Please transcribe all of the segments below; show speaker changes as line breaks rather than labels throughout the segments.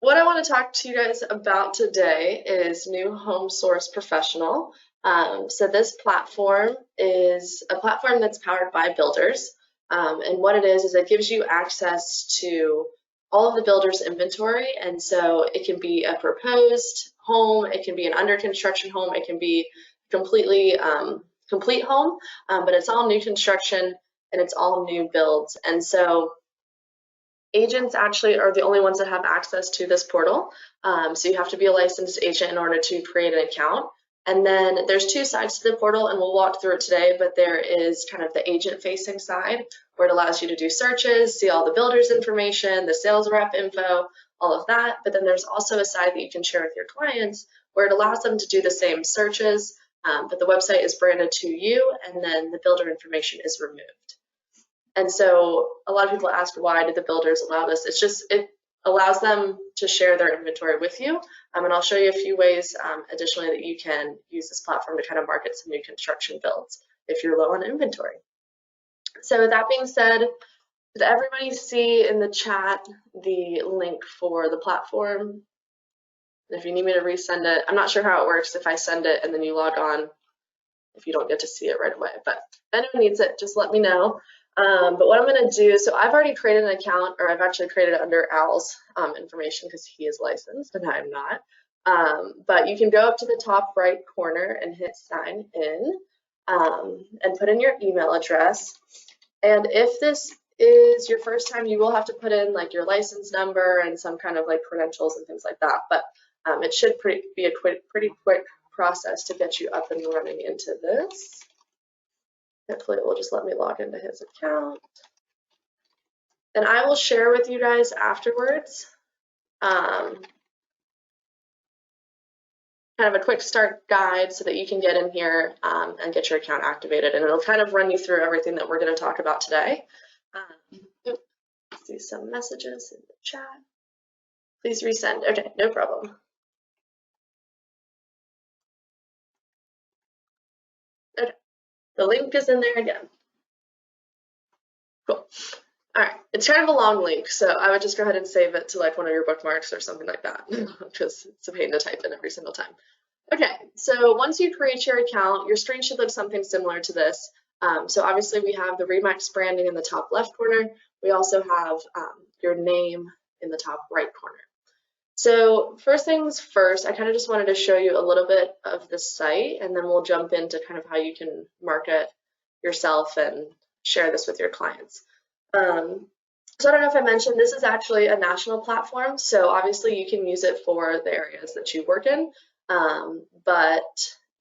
What I want to talk to you guys about today is New Home Source Professional. So this platform is a platform that's powered by builders. And what it is it gives you access to all of the builders' inventory. And so it can be a proposed home, it can be an under construction home, it can be completely complete home, but it's all new construction and it's all new builds. And so agents actually are the only ones that have access to this portal. So you have to be a licensed agent in order to create an account. And then there's two sides to the portal, and we'll walk through it today, but there is kind of the agent-facing side where it allows you to do searches, see all the builders' information, the sales rep info, all of that. But then there's also a side that you can share with your clients where it allows them to do the same searches, but the website is branded to you, and then the builder information is removed. And so a lot of people ask, why did the builders allow this? It's just, it allows them to share their inventory with you. And I'll show you a few ways additionally that you can use this platform to kind of market some new construction builds if you're low on inventory. So with that being said, did everybody see in the chat the link for the platform? If you need me to resend it, I'm not sure how it works if I send it and then you log on, if you don't get to see it right away. But if anyone needs it, just let me know. But what I'm going to do, so I've already created an account, or I've actually created it under Al's information because he is licensed and I'm not. But you can go up to the top right corner and hit sign in and put in your email address. And if this is your first time, you will have to put in like your license number and some kind of like credentials and things like that. But it should be a pretty quick process to get you up and running into this. Hopefully it will just let me log into his account. And I will share with you guys afterwards kind of a quick start guide so that you can get in here and get your account activated. And it'll kind of run you through everything that we're going to talk about today. See some messages in the chat. Please resend. Okay, no problem. Okay. The link is in there again. Cool. All right, it's kind of a long link, so I would just go ahead and save it to like one of your bookmarks or something like that, because it's a pain to type in every single time. Okay, so once you create your account, your screen should look something similar to this. So obviously we have the Remax branding in the top left corner. We also have your name in the top right corner. So first things first, I kind of just wanted to show you a little bit of the site, and then we'll jump into kind of how you can market yourself and share this with your clients. So I don't know if I mentioned, this is actually a national platform. So obviously you can use it for the areas that you work in, but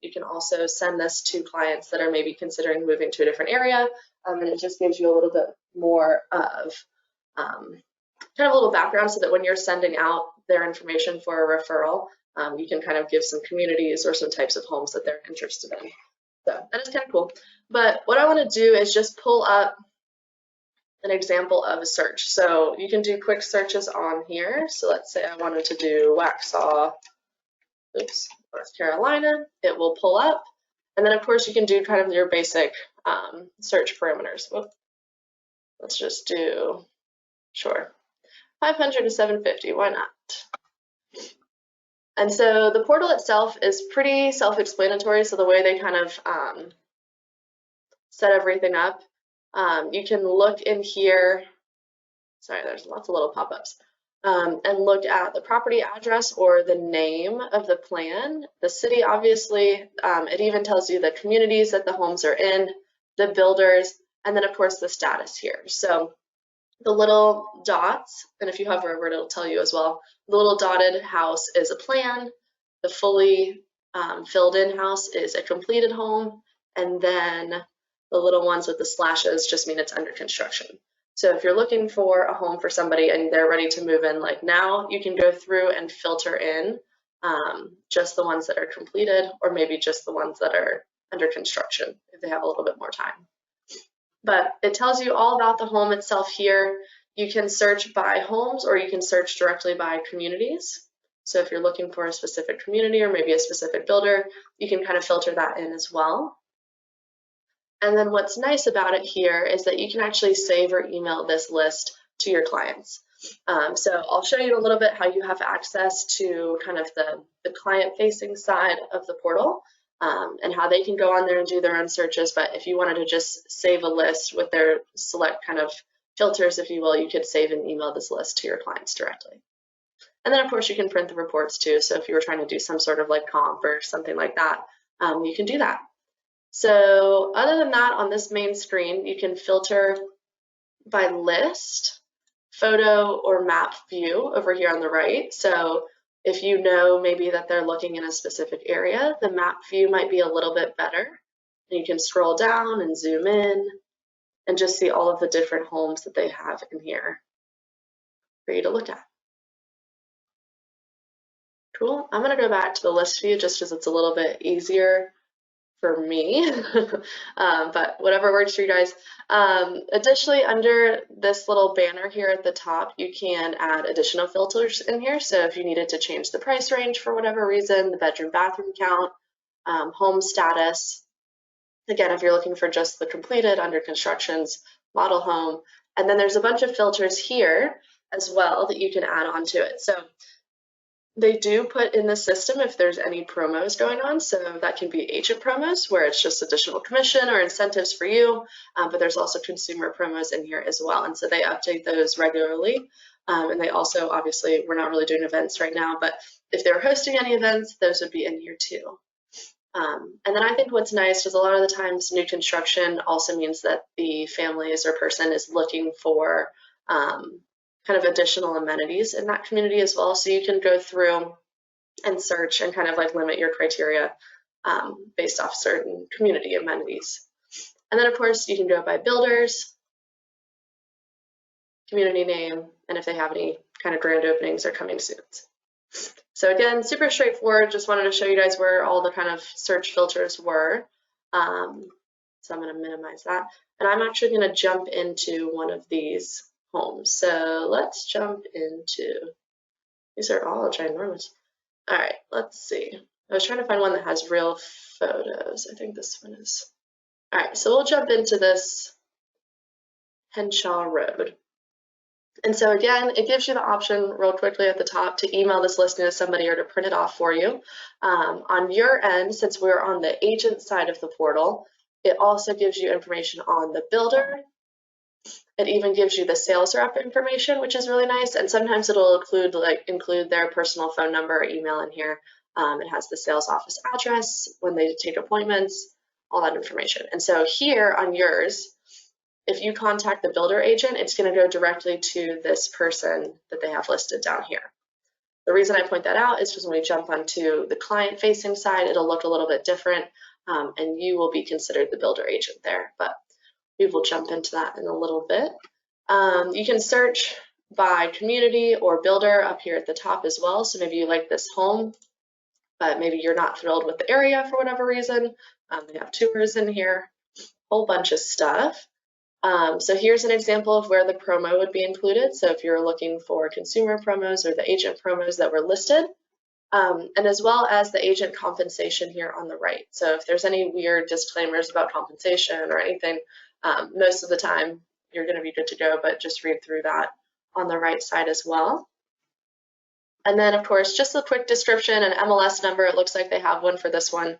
you can also send this to clients that are maybe considering moving to a different area. And it just gives you a little bit more of kind of a little background so that when you're sending out their information for a referral, you can kind of give some communities or some types of homes that they're interested in. So that is kind of cool. But what I want to do is just pull up an example of a search. So you can do quick searches on here. So let's say I wanted to do Waxhaw, North Carolina. It will pull up. And then of course you can do kind of your basic search parameters. Whoop. Let's just do, sure, 500 to 750, why not? And so the portal itself is pretty self-explanatory. So the way they kind of set everything up, you can look in here, sorry, there's lots of little pop-ups, and look at the property address or the name of the plan, the city, obviously, it even tells you the communities that the homes are in, the builders, and then of course the status here. So the little dots, and if you hover over it, it'll tell you as well, the little dotted house is a plan, the fully filled in house is a completed home, and then the little ones with the slashes just mean it's under construction. So if you're looking for a home for somebody and they're ready to move in like now, you can go through and filter in just the ones that are completed, or maybe just the ones that are under construction if they have a little bit more time. But it tells you all about the home itself here. You can search by homes or you can search directly by communities. So if you're looking for a specific community or maybe a specific builder, you can kind of filter that in as well. And then what's nice about it here is that you can actually save or email this list to your clients. So I'll show you a little bit how you have access to kind of the client-facing side of the portal, and how they can go on there and do their own searches. But if you wanted to just save a list with their select kind of filters, if you will, you could save and email this list to your clients directly. And then of course you can print the reports too. So if you were trying to do some sort of like comp or something like that, you can do that. So other than that, on this main screen, you can filter by list, photo, or map view over here on the right. So if you know maybe that they're looking in a specific area, the map view might be a little bit better. And you can scroll down and zoom in and just see all of the different homes that they have in here for you to look at. Cool. I'm going to go back to the list view just because it's a little bit easier for me, but whatever works for you guys. Additionally, under this little banner here at the top, you can add additional filters in here. So if you needed to change the price range for whatever reason, the bedroom bathroom count, home status. Again, if you're looking for just the completed, under constructions, model home, and then there's a bunch of filters here as well that you can add onto it. So they do put in the system if there's any promos going on. So that can be agent promos where it's just additional commission or incentives for you, but there's also consumer promos in here as well. And so they update those regularly. And they also, obviously, we're not really doing events right now, but if they're hosting any events, those would be in here too. And then I think what's nice is a lot of the times new construction also means that the families or person is looking for kind of additional amenities in that community as well. So you can go through and search and kind of like limit your criteria based off certain community amenities. And then of course you can go by builders, community name, and if they have any kind of grand openings or coming soon. So again, super straightforward. Just wanted to show you guys where all the kind of search filters were. So I'm going to minimize that. And I'm actually going to jump into one of these homes. So let's jump into, these are all ginormous. All right, let's see. I was trying to find one that has real photos. I think this one is. All right, so we'll jump into this Henshaw Road. And so again, it gives you the option real quickly at the top to email this listing to somebody or to print it off for you. On your end, since we're on the agent side of the portal, it also gives you information on the builder. It even gives you the sales rep information, which is really nice. And sometimes it'll include their personal phone number or email in here. It has the sales office address, when they take appointments, all that information. And so here on yours, if you contact the builder agent, it's going to go directly to this person that they have listed down here. The reason I point that out is because when we jump onto the client-facing side, it'll look a little bit different, and you will be considered the builder agent there. But we will jump into that in a little bit. You can search by community or builder up here at the top as well. So maybe you like this home, but maybe you're not thrilled with the area for whatever reason. They have tours in here, a whole bunch of stuff. So here's an example of where the promo would be included. So if you're looking for consumer promos or the agent promos that were listed, and as well as the agent compensation here on the right. So if there's any weird disclaimers about compensation or anything, most of the time you're going to be good to go, but just read through that on the right side as well. And then of course, just a quick description and MLS number. It looks like they have one for this one.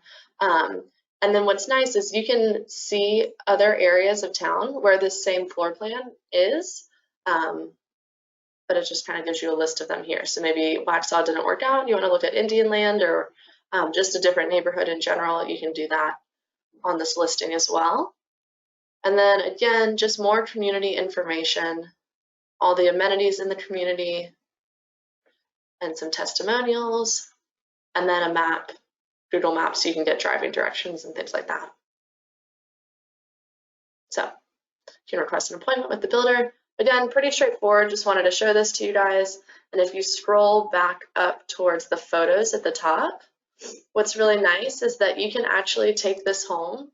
And then what's nice is you can see other areas of town where this same floor plan is, but it just kind of gives you a list of them here. So maybe Waxhaw didn't work out, you want to look at Indian Land or just a different neighborhood in general, you can do that on this listing as well. And then again, just more community information, all the amenities in the community, and some testimonials, and then a map, Google Maps, so you can get driving directions and things like that. So you can request an appointment with the builder. Again, pretty straightforward, just wanted to show this to you guys. And if you scroll back up towards the photos at the top, what's really nice is that you can actually take this home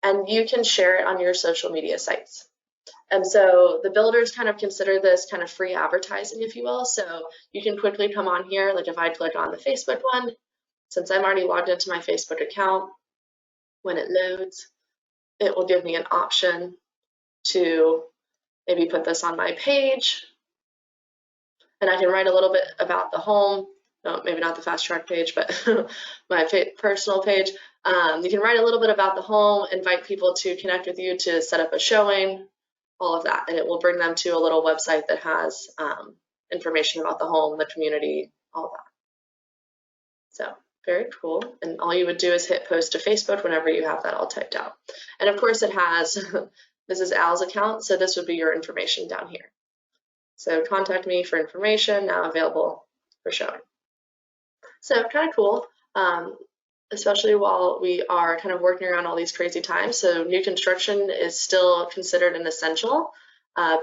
and you can share it on your social media sites. And so the builders kind of consider this kind of free advertising, if you will. So you can quickly come on here, like if I click on the Facebook one, since I'm already logged into my Facebook account, when it loads, it will give me an option to maybe put this on my page And I can write a little bit about the home. No, maybe not the fast track page, but my personal page. You can write a little bit about the home, invite people to connect with you to set up a showing, all of that. And it will bring them to a little website that has information about the home, the community, all that. So very cool. And all you would do is hit post to Facebook whenever you have that all typed out. And of course it has, this is Al's account, so this would be your information down here. So contact me for information, now available for showing. So kind of cool, especially while we are kind of working around all these crazy times. So new construction is still considered an essential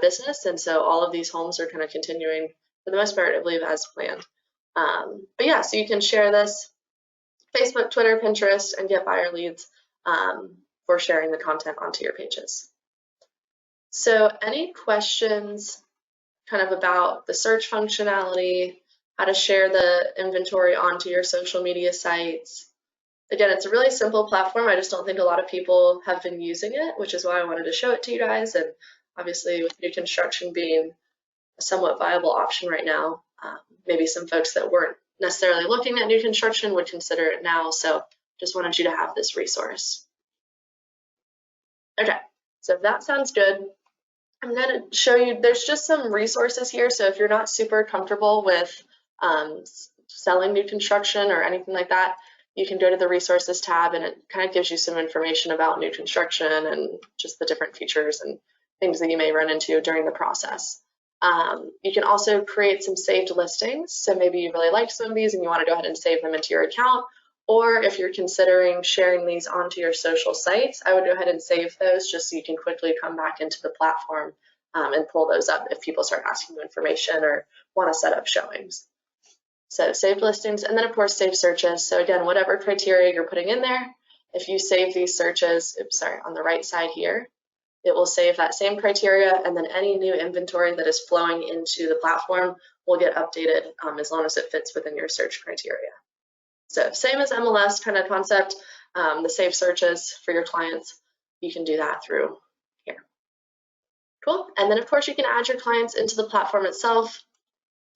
business, and so all of these homes are kind of continuing, for the most part, I believe, as planned. But yeah, so you can share this Facebook, Twitter, Pinterest, and get buyer leads for sharing the content onto your pages. So any questions kind of about the search functionality, how to share the inventory onto your social media sites? Again, it's a really simple platform. I just don't think a lot of people have been using it, which is why I wanted to show it to you guys. And obviously with new construction being a somewhat viable option right now, maybe some folks that weren't necessarily looking at new construction would consider it now. So just wanted you to have this resource. Okay, so if that sounds good, I'm going to show you, there's just some resources here. So if you're not super comfortable with selling new construction or anything like that, you can go to the resources tab and it kind of gives you some information about new construction and just the different features and things that you may run into during the process. You can also create some saved listings. So maybe you really like some of these and you want to go ahead and save them into your account. Or if you're considering sharing these onto your social sites, I would go ahead and save those just so you can quickly come back into the platform and pull those up if people start asking you information or want to set up showings. So saved listings, and then of course save searches. So again, whatever criteria you're putting in there, if you save these searches, on the right side here, it will save that same criteria, and then any new inventory that is flowing into the platform will get updated as long as it fits within your search criteria. So same as MLS kind of concept, the save searches for your clients, you can do that through here. Cool, and then of course you can add your clients into the platform itself.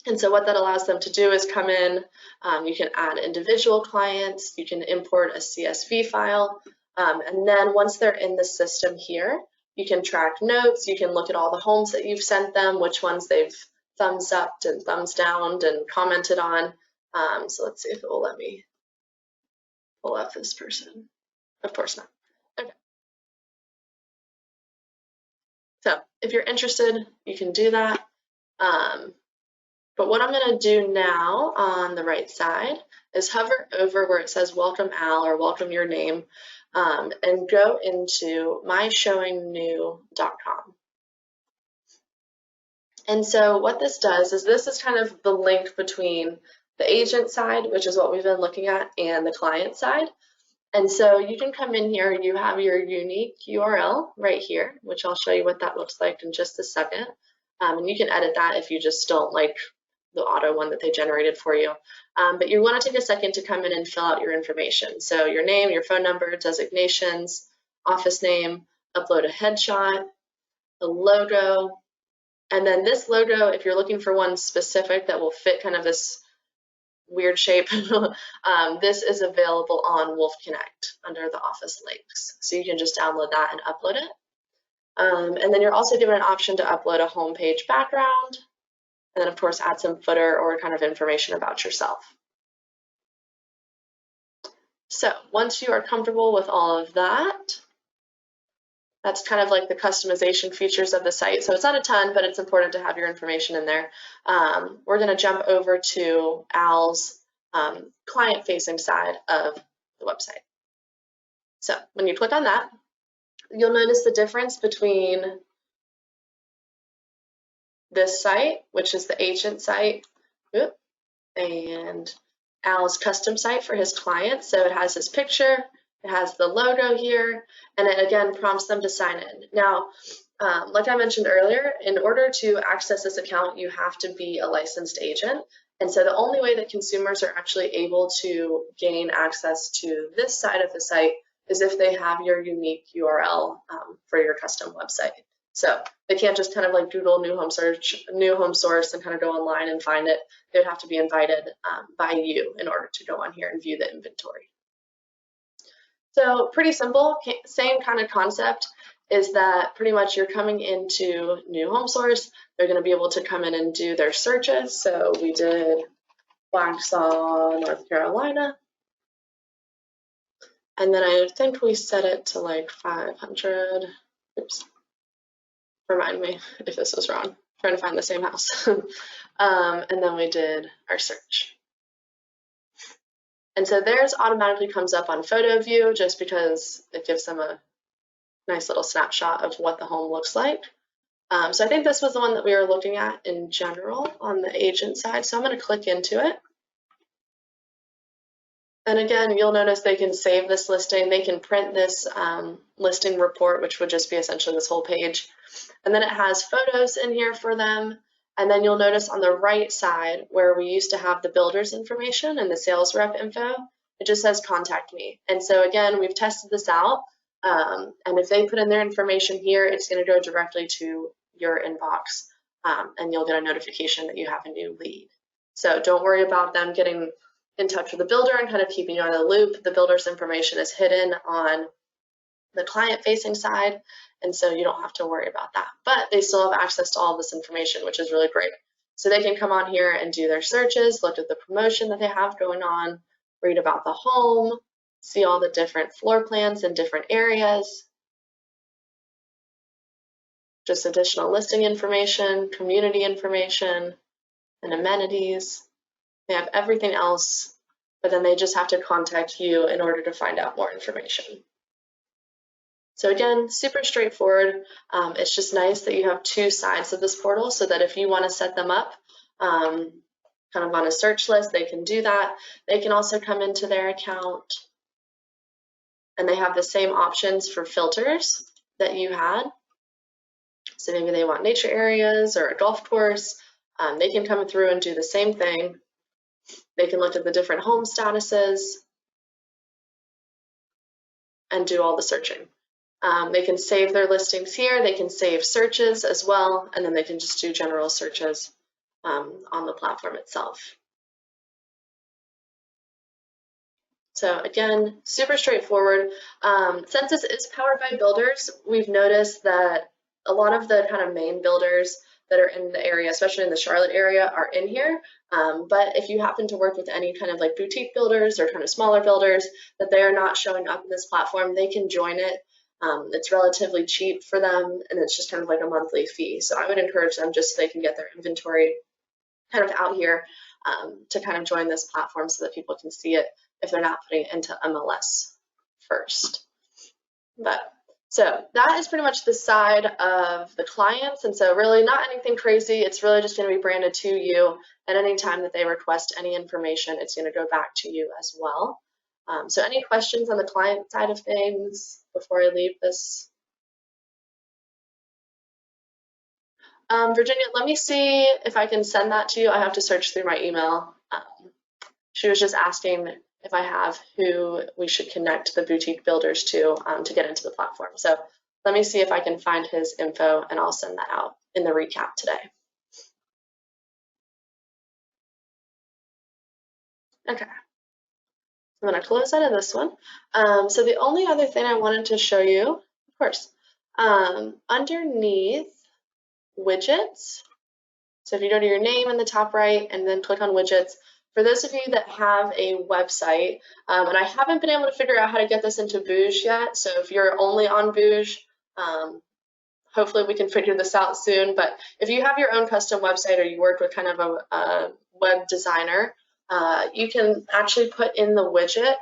And so what that allows them to do is come in, you can add individual clients, you can import a CSV file, and then once they're in the system here, you can track notes, you can look at all the homes that you've sent them, which ones they've thumbs up and thumbs down and commented on. So let's see if it will let me pull up this person. Of course not. Okay. So if you're interested, you can do that. But what I'm going to do now on the right side is hover over where it says welcome Al or welcome your name and go into myshowingnew.com. And so what this does is this is kind of the link between the agent side, which is what we've been looking at, and the client side. And so you can come in here, you have your unique URL right here, which I'll show you what that looks like in just a second. And you can edit that if you just don't like the auto one that they generated for you. But you want to take a second to come in and fill out your information. So your name, your phone number, designations, office name, upload a headshot, a logo, and then this logo, if you're looking for one specific that will fit kind of this weird shape, this is available on Wolf Connect under the office links. So you can just download that and upload it. And then you're also given an option to upload a homepage background, and then of course add some footer or kind of information about yourself. So once you are comfortable with all of that, that's kind of like the customization features of the site. So it's not a ton, but it's important to have your information in there. We're going to jump over to Al's client-facing side of the website. So when you click on that, you'll notice the difference between this site, which is the agent site, and Al's custom site for his clients. So it has his picture, it has the logo here, and it again prompts them to sign in. Now, like I mentioned earlier, in order to access this account, you have to be a licensed agent. And so the only way that consumers are actually able to gain access to this side of the site is if they have your unique URL for your custom website. So they can't just kind of like Google new home source and kind of go online and find it. They would have to be invited by you in order to go on here and view the inventory. So pretty simple, same kind of concept is that pretty much you're coming into new home source. They're going to be able to come in and do their searches. So we did Waxhaw, North Carolina. And then I think we set it to like 500. Oops. Remind me if this was wrong. I'm trying to find the same house. And then we did our search. And so theirs automatically comes up on photo view just because it gives them a nice little snapshot of what the home looks like. So I think this was the one that we were looking at in general on the agent side. So I'm going to click into it. And again, you'll notice they can save this listing. They can print this listing report, which would just be essentially this whole page. And then it has photos in here for them. And then you'll notice on the right side where we used to have the builder's information and the sales rep info, it just says contact me. And so again, we've tested this out. And if they put in their information here, it's going to go directly to your inbox and you'll get a notification that you have a new lead. So don't worry about them getting in touch with the builder and kind of keeping you on the loop. The builder's information is hidden on the client-facing side, and so you don't have to worry about that. But they still have access to all this information, which is really great. So they can come on here and do their searches, look at the promotion that they have going on, read about the home, see all the different floor plans in different areas, just additional listing information, community information, and amenities. They have everything else, but then they just have to contact you in order to find out more information. So again, super straightforward. It's just nice that you have two sides of this portal so that if you want to set them up kind of on a search list, they can do that. They can also come into their account and they have the same options for filters that you had. So maybe they want nature areas or a golf course. They can come through and do the same thing. They can look at the different home statuses and do all the searching. They can save their listings here. They can save searches as well, and then they can just do general searches on the platform itself. So again, super straightforward. Since this is powered by builders, we've noticed that a lot of the kind of main builders that are in the area, especially in the Charlotte area, are in here. But if you happen to work with any kind of like boutique builders or kind of smaller builders that they are not showing up in this platform, they can join it. It's relatively cheap for them, and it's just kind of like a monthly fee. So I would encourage them just so they can get their inventory kind of out here to kind of join this platform so that people can see it if they're not putting it into MLS first. But so that is pretty much the side of the clients, and so really not anything crazy. It's really just going to be branded to you, and anytime that they request any information, it's going to go back to you as well. So any questions on the client side of things before I leave this? Virginia, let me see if I can send that to you. I have to search through my email. She was just asking if I have who we should connect the boutique builders to get into the platform. So let me see if I can find his info and I'll send that out in the recap today. Okay. I'm going to close out of this one. So the only other thing I wanted to show you, of course, underneath widgets. So if you go to your name in the top right and then click on widgets, for those of you that have a website, and I haven't been able to figure out how to get this into Booge yet, so if you're only on Booge, hopefully we can figure this out soon, but if you have your own custom website or you work with kind of a web designer, you can actually put in the widget,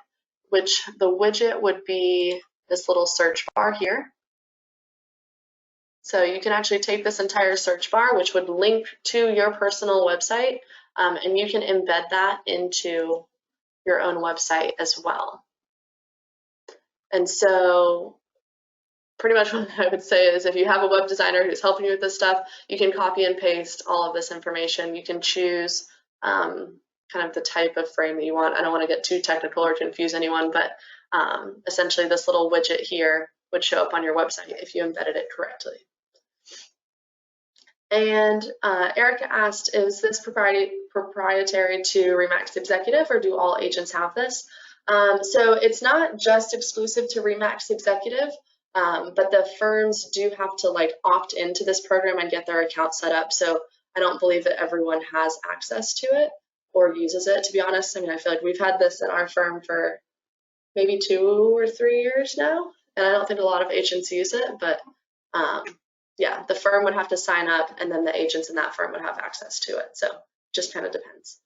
which the widget would be this little search bar here. So you can actually take this entire search bar, which would link to your personal website, and you can embed that into your own website as well. And so pretty much what I would say is if you have a web designer who's helping you with this stuff, you can copy and paste all of this information. You can choose kind of the type of frame that you want. I don't want to get too technical or confuse anyone, but essentially this little widget here would show up on your website if you embedded it correctly. And Erica asked, is this proprietary to Remax Executive, or do all agents have this? So it's not just exclusive to Remax Executive, but the firms do have to like opt into this program and get their account set up. So I don't believe that everyone has access to it or uses it, to be honest. I mean, I feel like we've had this in our firm for maybe 2 or 3 years now, and I don't think a lot of agents use it, but yeah, the firm would have to sign up, and then the agents in that firm would have access to it. So just kind of depends.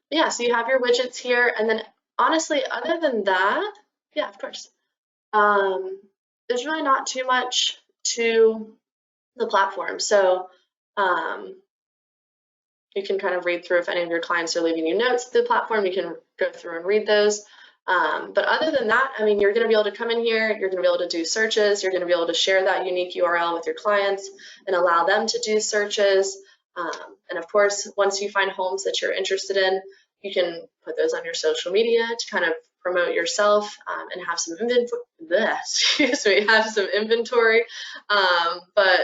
Yeah, so you have your widgets here, and then honestly, other than that, yeah, of course. There's really not too much to the platform. So you can kind of read through if any of your clients are leaving you notes to the platform, you can go through and read those. But other than that, I mean, you're going to be able to come in here, you're going to be able to do searches, you're going to be able to share that unique URL with your clients and allow them to do searches. And of course, once you find homes that you're interested in, you can put those on your social media to kind of promote yourself and have some inventory. But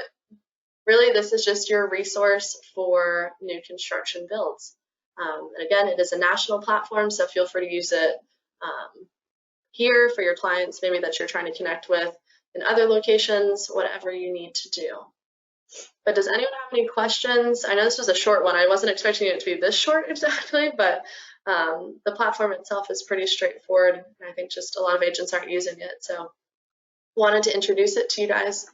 really, this is just your resource for new construction builds. And again, it is a national platform, so feel free to use it here for your clients, maybe that you're trying to connect with in other locations, whatever you need to do. But does anyone have any questions? I know this was a short one. I wasn't expecting it to be this short exactly, but the platform itself is pretty straightforward. And I think just a lot of agents aren't using it, so wanted to introduce it to you guys.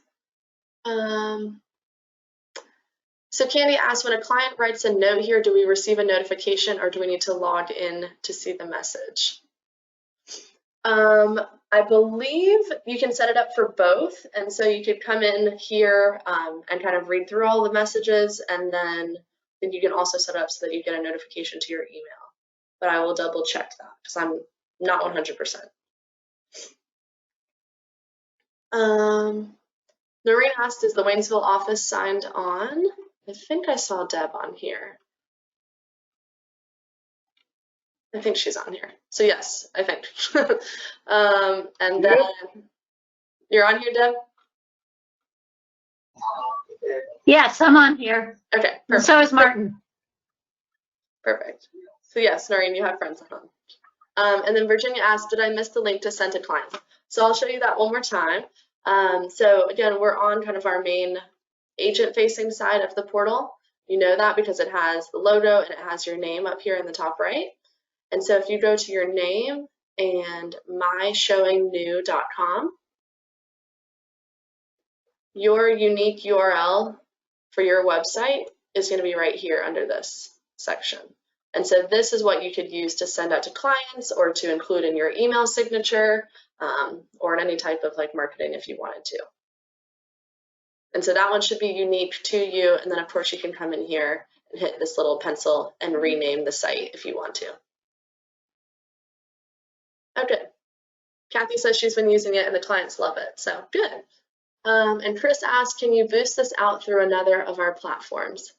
So Candy asked, when a client writes a note here, do we receive a notification or do we need to log in to see the message? I believe you can set it up for both. And so you could come in here and kind of read through all the messages, and then you can also set it up so that you get a notification to your email. But I will double check that because I'm not 100%. Noreen asked, is the Waynesville office signed on? I think I saw Deb on here. I think she's on here. So yes, I think. And then you're on here, Deb?
Yes, I'm on here.
Okay, perfect.
And so is Martin.
Perfect. So yes, Noreen, you have friends on. And then Virginia asked, did I miss the link to send to clients? So I'll show you that one more time. So again, we're on kind of our main agent-facing side of the portal. You know that because it has the logo and it has your name up here in the top right. And so if you go to your name and myshowingnew.com, your unique URL for your website is going to be right here under this section. And so this is what you could use to send out to clients or to include in your email signature or in any type of like marketing if you wanted to. And so that one should be unique to you. And then of course you can come in here and hit this little pencil and rename the site if you want to. Oh, good. Kathy says she's been using it and the clients love it, so good. And Chris asked, can you boost this out through another of our platforms?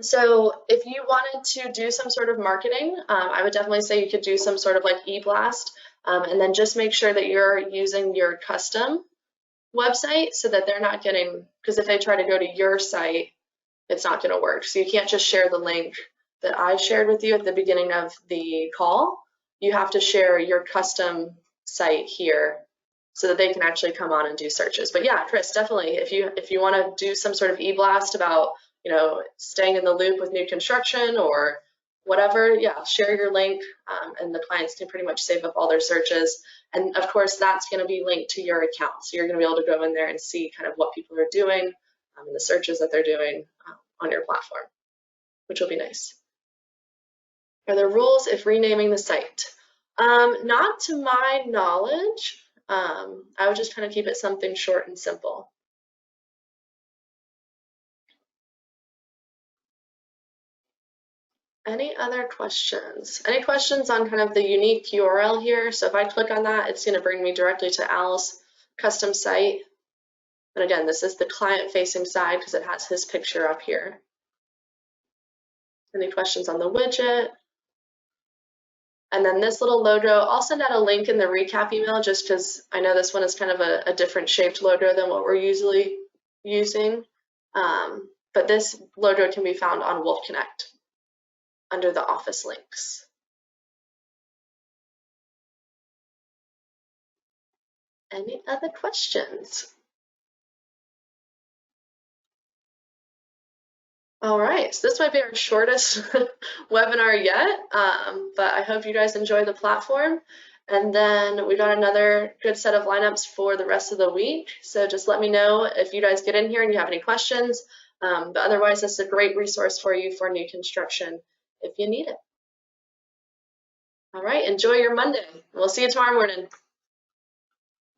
So if you wanted to do some sort of marketing, I would definitely say you could do some sort of like e-blast, and then just make sure that you're using your custom website so that they're not getting, because if they try to go to your site, it's not going to work. So you can't just share the link that I shared with you at the beginning of the call. You have to share your custom site here so that they can actually come on and do searches. But yeah, Chris, definitely, if you want to do some sort of e-blast about, you know, staying in the loop with new construction or whatever, yeah, share your link and the clients can pretty much save up all their searches. And of course, that's going to be linked to your account. So you're going to be able to go in there and see kind of what people are doing and the searches that they're doing on your platform, which will be nice. Are there rules if renaming the site? Not to my knowledge. I would just kind of keep it something short and simple. Any other questions? Any questions on kind of the unique URL here? So if I click on that, it's going to bring me directly to Al's custom site. And again, this is the client-facing side because it has his picture up here. Any questions on the widget? And then this little logo, I'll send out a link in the recap email just because I know this one is kind of a different shaped logo than what we're usually using. But this logo can be found on Wolf Connect under the office links. Any other questions? All right, so this might be our shortest webinar yet, but I hope you guys enjoy the platform. And then we got another good set of lineups for the rest of the week. So just let me know if you guys get in here and you have any questions. But otherwise, this is a great resource for you for new construction if you need it. All right, enjoy your Monday. We'll see you tomorrow morning.